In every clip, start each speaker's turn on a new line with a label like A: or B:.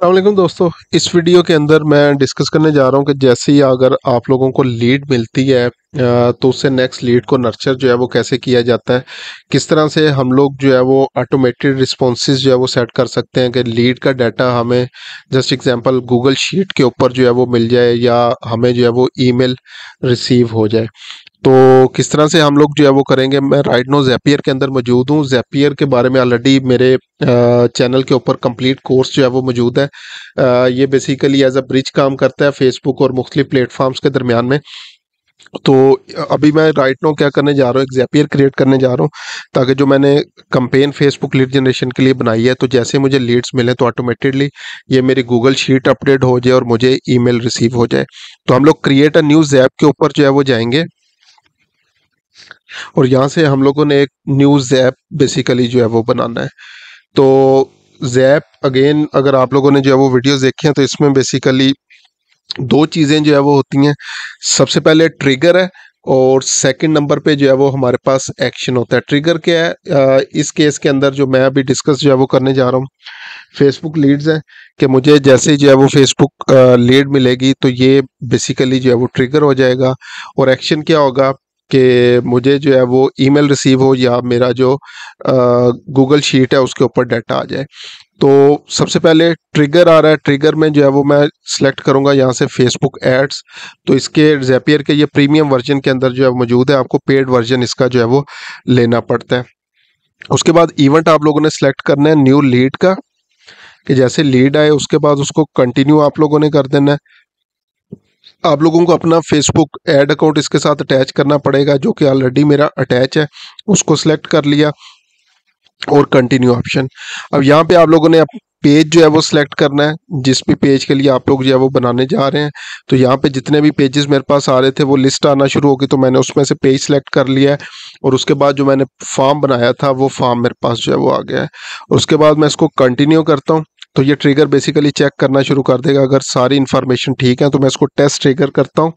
A: अस्सलामुअलैकुम दोस्तों। इस वीडियो के अंदर मैं डिस्कस करने जा रहा हूँ कि जैसे ही अगर आप लोगों को लीड मिलती है तो उससे नेक्स्ट लीड को नर्चर जो है वो कैसे किया जाता है, किस तरह से हम लोग जो है वो ऑटोमेटेड रिस्पॉन्सेज जो है वो सेट कर सकते हैं कि लीड का डाटा हमें जस्ट एग्जांपल गूगल शीट के ऊपर जो है वो मिल जाए या हमें जो है वो ईमेल रिसीव हो जाए। तो किस तरह से हम लोग जो है वो करेंगे। मैं राइट नो ज़ैपियर के अंदर मौजूद हूँ। ज़ैपियर के बारे में ऑलरेडी मेरे चैनल के ऊपर कंप्लीट कोर्स जो है वो मौजूद है। ये बेसिकली एज अ ब्रिज काम करता है फेसबुक और मुख्तलिफ प्लेटफॉर्म्स के दरमियान में। तो अभी मैं राइट नो क्या करने जा रहा हूँ, एक ज़ैपियर क्रिएट करने जा रहा हूँ ताकि जो मैंने कंपेन फेसबुक लीड जनरेशन के लिए बनाई है, तो जैसे मुझे लीड्स मिले तो ऑटोमेटेडली ये मेरी गूगल शीट अपडेट हो जाए और मुझे ईमेल रिसीव हो जाए। तो हम लोग क्रिएट अ न्यू ज़ैप के ऊपर जो है वो जाएंगे और यहाँ से हम लोगों ने एक न्यू ज़ैप बेसिकली जो है वो बनाना है। तो ज़ैप अगेन अगर आप लोगों ने जो है वो वीडियोस देखी हैं तो इसमें बेसिकली दो चीज़ें जो है वो होती हैं। सबसे पहले ट्रिगर है और सेकंड नंबर पे जो है वो हमारे पास एक्शन होता है। ट्रिगर क्या है? इस केस के अंदर जो मैं अभी डिस्कस जो है वो करने जा रहा हूँ फेसबुक लीड्स है कि मुझे जैसे ही जो है वो फेसबुक लीड मिलेगी तो ये बेसिकली जो है वो ट्रिगर हो जाएगा। और एक्शन क्या होगा कि मुझे जो है वो ईमेल रिसीव हो या मेरा जो गूगल शीट है उसके ऊपर डाटा आ जाए। तो सबसे पहले ट्रिगर आ रहा है। ट्रिगर में जो है वो मैं सिलेक्ट करूंगा यहाँ से फेसबुक एड्स। तो इसके ज़ैपियर के ये प्रीमियम वर्जन के अंदर जो है मौजूद है, आपको पेड वर्जन इसका जो है वो लेना पड़ता है। उसके बाद इवेंट आप लोगों ने सिलेक्ट करना है न्यू लीड का, कि जैसे लीड आए उसके बाद उसको कंटिन्यू आप लोगों ने कर देना है। आप लोगों को अपना फेसबुक ऐड अकाउंट इसके साथ अटैच करना पड़ेगा, जो कि ऑलरेडी मेरा अटैच है। उसको सिलेक्ट कर लिया और कंटिन्यू ऑप्शन। अब यहाँ पे आप लोगों ने पेज जो है वो सिलेक्ट करना है, जिस भी पेज के लिए आप लोग जो है वो बनाने जा रहे हैं। तो यहाँ पे जितने भी पेजेस मेरे पास आ रहे थे वो लिस्ट आना शुरू होगी, तो मैंने उसमें से पेज सिलेक्ट कर लिया है। और उसके बाद जो मैंने फॉर्म बनाया था वो फॉर्म मेरे पास जो है वो आ गया है। उसके बाद मैं इसको कंटिन्यू करता हूँ तो ये ट्रिगर बेसिकली चेक करना शुरू कर देगा। अगर सारी इन्फॉर्मेशन ठीक है तो मैं इसको टेस्ट ट्रिगर करता हूँ।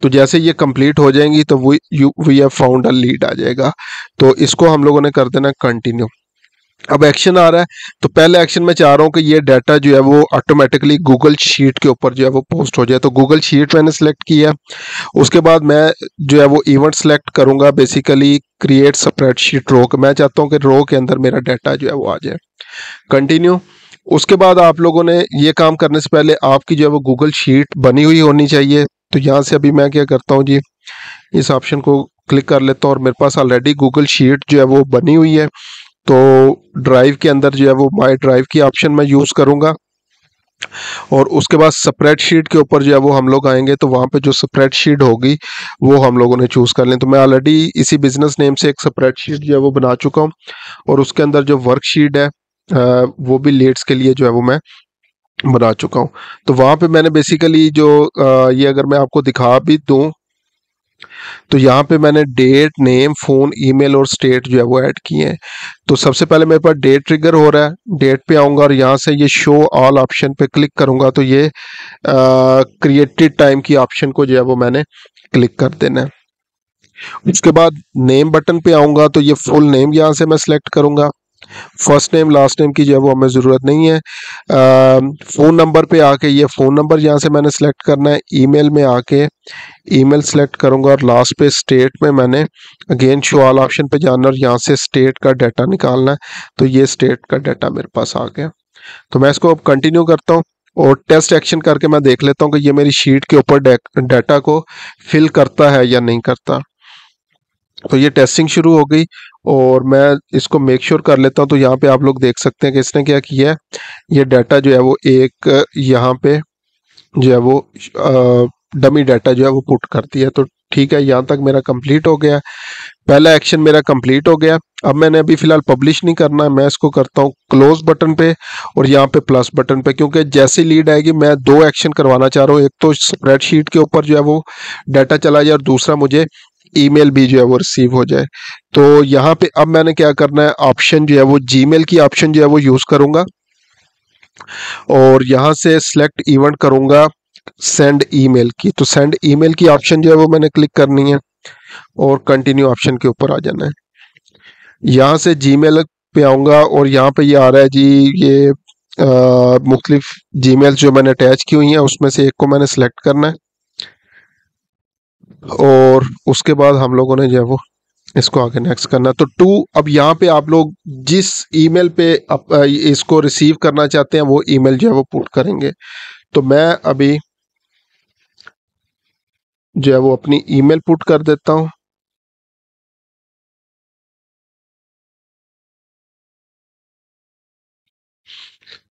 A: तो जैसे ये कंप्लीट हो जाएंगी तो we have found a lead आ जाएगा। तो इसको हम लोगों ने कर देना कंटिन्यू। अब एक्शन आ रहा है, तो पहले एक्शन में चाह रहा हूँ कि ये डाटा जो है वो ऑटोमेटिकली गूगल शीट के ऊपर जो है वो पोस्ट हो जाए। तो गूगल शीट मैंने सेलेक्ट किया। उसके बाद मैं जो है वो इवेंट सेलेक्ट करूंगा, बेसिकली क्रिएट स्प्रेडशीट रो। मैं चाहता हूँ कि रो के अंदर मेरा डाटा जो है वो आ जाए। कंटिन्यू। उसके बाद आप लोगों ने ये काम करने से पहले आपकी जो है वो गूगल शीट बनी हुई होनी चाहिए। तो यहाँ से अभी मैं क्या करता हूँ जी, इस ऑप्शन को क्लिक कर लेता हूँ और मेरे पास ऑलरेडी गूगल शीट जो है वो बनी हुई है। तो ड्राइव के अंदर जो है वो माई ड्राइव की ऑप्शन मैं यूज़ करूँगा। और उसके बाद स्प्रेडशीट के ऊपर जो है वो हम लोग आएंगे, तो वहाँ पे जो स्प्रेडशीट होगी वो हम लोगों ने चूज़ कर लें। तो मैं ऑलरेडी इसी बिजनेस नेम से एक स्प्रेडशीट जो है वो बना चुका हूँ। और उसके अंदर जो वर्कशीट है वो भी लीड्स के लिए जो है वो मैं बना चुका हूँ। तो वहाँ पे मैंने बेसिकली जो ये अगर मैं आपको दिखा भी दूँ तो यहाँ पे मैंने डेट, नेम, फ़ोन, ईमेल और स्टेट जो है वो ऐड किए हैं। तो सबसे पहले मेरे पास डेट ट्रिगर हो रहा है। डेट पे आऊँगा और यहाँ से ये शो ऑल ऑप्शन पे क्लिक करूँगा तो ये क्रिएटेड टाइम की ऑप्शन को जो है वो मैंने क्लिक कर देना है। उसके बाद नेम बटन पे आऊँगा तो ये फुल नेम यहाँ से मैं सिलेक्ट करूँगा। फर्स्ट नेम लास्ट नेम की जो है वो हमें ज़रूरत नहीं है। फ़ोन नंबर पे आके ये फ़ोन नंबर यहाँ से मैंने सेलेक्ट करना है। ईमेल में आके ईमेल सेलेक्ट करूँगा और लास्ट पे स्टेट में मैंने अगेन शो ऑल ऑप्शन पे जाना और यहाँ से स्टेट का डाटा निकालना है। तो ये स्टेट का डाटा मेरे पास आ गया। तो मैं इसको अब कंटिन्यू करता हूँ और टेस्ट एक्शन करके मैं देख लेता हूँ कि ये मेरी शीट के ऊपर डाटा को फिल करता है या नहीं करता। तो ये टेस्टिंग शुरू हो गई और मैं इसको मेक श्योर कर लेता हूँ। तो यहाँ पे आप लोग देख सकते हैं कि इसने क्या किया है, ये डाटा जो है वो एक यहाँ पे जो है वो डमी डाटा जो है वो पुट कर दिया। तो ठीक है, यहाँ तक मेरा कंप्लीट हो गया। पहला एक्शन मेरा कंप्लीट हो गया। अब मैंने अभी फिलहाल पब्लिश नहीं करना है, मैं इसको करता हूँ क्लोज बटन पे और यहाँ पे प्लस बटन पे, क्योंकि जैसी लीड आएगी मैं दो एक्शन करवाना चाह रहा हूँ। एक तो स्प्रेडशीट के ऊपर जो है वो डाटा चला जाए और दूसरा मुझे ईमेल भी जो है वो रिसीव हो जाए। तो यहाँ पे अब मैंने क्या करना है, ऑप्शन जो है वो जीमेल की ऑप्शन जो है वो यूज़ करूँगा और यहाँ से सिलेक्ट इवेंट करूँगा सेंड ईमेल की। तो सेंड ईमेल की ऑप्शन जो है वो मैंने क्लिक करनी है और कंटिन्यू ऑप्शन के ऊपर आ जाना है। यहाँ से जीमेल पे आऊँगा और यहाँ पे ये आ रहा है जी, ये मुख्तलिफ जीमेल्स जो मैंने अटैच की हुई हैं उसमें से एक को मैंने सेलेक्ट करना है, और उसके बाद हम लोगों ने जो है वो इसको आगे नेक्स्ट करना है। तो टू, अब यहाँ पे आप लोग जिस ईमेल पे इसको रिसीव करना चाहते हैं वो ईमेल जो है वो पुट करेंगे। तो मैं अभी जो है वो अपनी ईमेल पुट कर देता हूँ।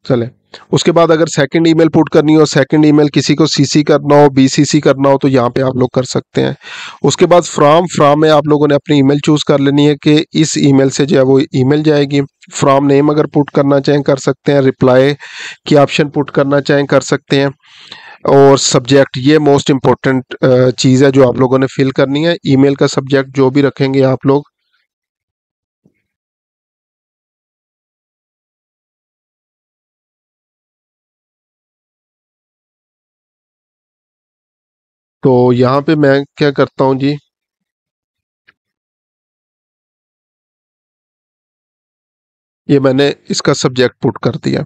A: चले, उसके बाद अगर सेकंड ईमेल पुट करनी हो, सेकंड ईमेल किसी को सीसी करना हो, बीसीसी करना हो, तो यहाँ पे आप लोग कर सकते हैं। उसके बाद फ्रॉम में आप लोगों ने अपनी ईमेल चूज कर लेनी है कि इस ईमेल से जो है वो ईमेल जाएगी। फ्रॉम नेम अगर पुट करना चाहें कर सकते हैं, रिप्लाई की ऑप्शन पुट करना चाहें कर सकते हैं, और सब्जेक्ट, ये मोस्ट इम्पोर्टेंट चीज़ है जो आप लोगों ने फिल करनी है। ईमेल का सब्जेक्ट जो भी रखेंगे आप लोग, तो यहाँ पे मैं क्या करता हूँ जी, ये मैंने इसका सब्जेक्ट पुट कर दिया।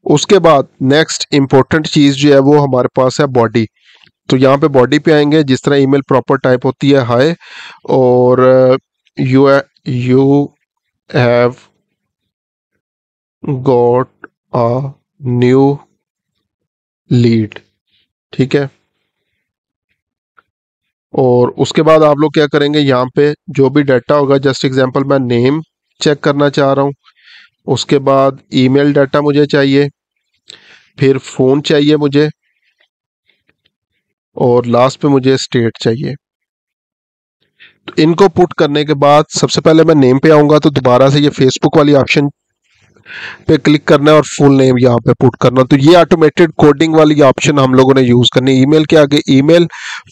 A: उसके बाद नेक्स्ट इंपॉर्टेंट चीज जो है वो हमारे पास है बॉडी। तो यहाँ पे बॉडी पे आएंगे, जिस तरह ईमेल प्रॉपर टाइप होती है हाय, और you have got a new lead, ठीक है। और उसके बाद आप लोग क्या करेंगे, यहाँ पे जो भी डाटा होगा, जस्ट एग्जांपल मैं नेम चेक करना चाह रहा हूँ, उसके बाद ईमेल डाटा मुझे चाहिए, फिर फ़ोन चाहिए मुझे, और लास्ट पे मुझे स्टेट चाहिए। तो इनको पुट करने के बाद सबसे पहले मैं नेम पे आऊंगा, तो दोबारा से ये फेसबुक वाली ऑप्शन पे क्लिक करना है और फुल नेम यहाँ पे पुट करना। तो ये ऑटोमेटेड कोडिंग वाली ऑप्शन हम लोगों ने यूज करनी है। ईमेल के आगे ईमेल,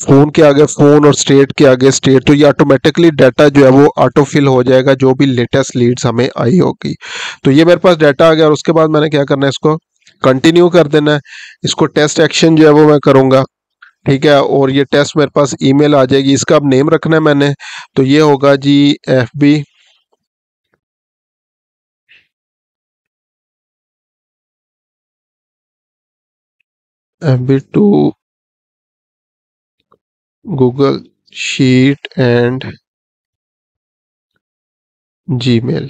A: फोन के आगे फोन, और स्टेट के आगे स्टेट। तो ये ऑटोमेटिकली डाटा जो है वो ऑटो फिल हो जाएगा जो भी लेटेस्ट लीड्स हमें आई होगी। तो ये मेरे पास डाटा आ गया, और उसके बाद मैंने क्या करना है, इसको कंटिन्यू कर देना है। इसको टेस्ट एक्शन जो है वो मैं करूंगा, ठीक है। और ये टेस्ट मेरे पास ईमेल आ जाएगी। इसका अब नेम रखना है मैंने, तो ये होगा जी FB to Google sheet and Gmail.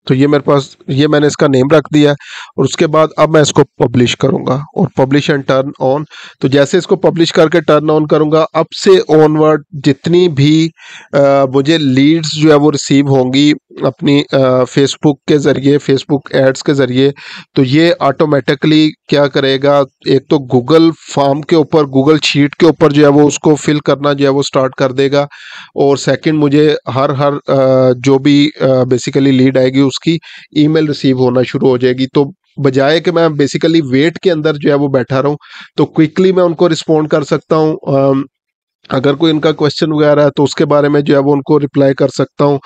A: तो ये मेरे पास, ये मैंने इसका नेम रख दिया है। और उसके बाद अब मैं इसको पब्लिश करूंगा, और पब्लिश एंड टर्न ऑन। तो जैसे इसको पब्लिश करके टर्न ऑन करूंगा, अब से ऑनवर्ड जितनी भी मुझे लीड्स जो है वो रिसीव होंगी अपनी फेसबुक के ज़रिए, फेसबुक एड्स के ज़रिए, तो ये ऑटोमेटिकली क्या करेगा, एक तो गूगल फॉर्म के ऊपर, गूगल शीट के ऊपर जो है वो उसको फिल करना जो है वो स्टार्ट कर देगा। और सेकंड, मुझे हर हर जो भी बेसिकली लीड आएगी उसकी ईमेल रिसीव होना शुरू हो जाएगी। तो बजाय कि मैं बेसिकली वेट के अंदर जो है वो बैठा रहूं, तो क्विकली मैं उनको रिस्पॉन्ड कर सकता हूं। अगर कोई इनका क्वेश्चन वगैरह है तो उसके बारे में जो है वो उनको रिप्लाई कर सकता हूँ।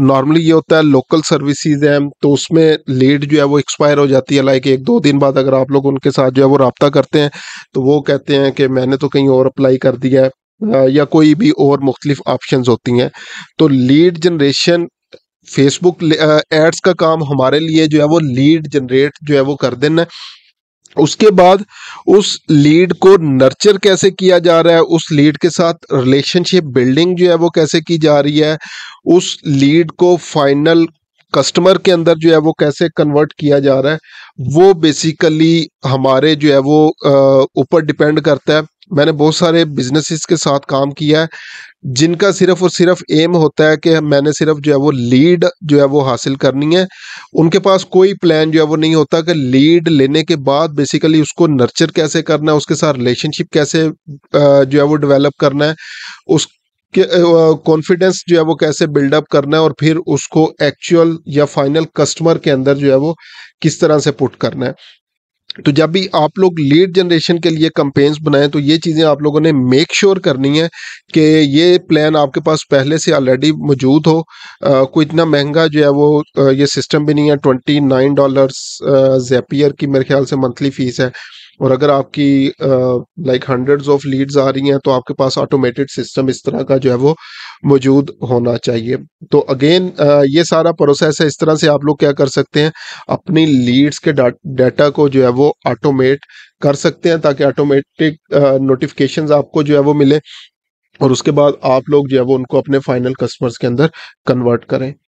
A: नॉर्मली ये होता है लोकल सर्विसेज है, तो उसमें लीड जो है वो एक्सपायर हो जाती है, लाइक एक दो दिन बाद अगर आप लोग उनके साथ जो है वो रब्ता करते हैं, तो वो कहते हैं कि मैंने तो कहीं और अप्लाई कर दिया है, या कोई भी और मुख्तलिफ ऑप्शंस होती हैं। तो लीड जनरेशन, फेसबुक एड्स का काम हमारे लिए जो है वो लीड जनरेट जो है वो कर देना है। उसके बाद उस लीड को नर्चर कैसे किया जा रहा है, उस लीड के साथ रिलेशनशिप बिल्डिंग जो है वो कैसे की जा रही है, उस लीड को फाइनल कस्टमर के अंदर जो है वो कैसे कन्वर्ट किया जा रहा है, वो बेसिकली हमारे जो है वो ऊपर डिपेंड करता है। मैंने बहुत सारे बिजनेसेस के साथ काम किया है जिनका सिर्फ और सिर्फ एम होता है कि मैंने सिर्फ जो है वो लीड जो है वो हासिल करनी है। उनके पास कोई प्लान जो है वो नहीं होता कि लीड लेने के बाद बेसिकली उसको नर्चर कैसे करना है, उसके साथ रिलेशनशिप कैसे जो है वो डेवलप करना है, उसके कॉन्फिडेंस जो है वो कैसे बिल्डअप करना है, और फिर उसको एक्चुअल या फाइनल कस्टमर के अंदर जो है वो किस तरह से पुट करना है। तो जब भी आप लोग लीड जनरेशन के लिए कंपेन्स बनाएं, तो ये चीज़ें आप लोगों ने मेक श्योर करनी है कि ये प्लान आपके पास पहले से ऑलरेडी मौजूद हो। कोई इतना महंगा जो है वो ये सिस्टम भी नहीं है। $29 ज़ेपियर की मेरे ख्याल से मंथली फीस है। और अगर आपकी लाइक हंड्रेड्स ऑफ लीड्स आ रही हैं तो आपके पास ऑटोमेटेड सिस्टम इस तरह का जो है वो मौजूद होना चाहिए। तो अगेन ये सारा प्रोसेस है। इस तरह से आप लोग क्या कर सकते हैं, अपनी लीड्स के डाटा को जो है वो ऑटोमेट कर सकते हैं, ताकि ऑटोमेटिक नोटिफिकेशंस आपको जो है वो मिले, और उसके बाद आप लोग जो है वो उनको अपने फाइनल कस्टमर्स के अंदर कन्वर्ट करें।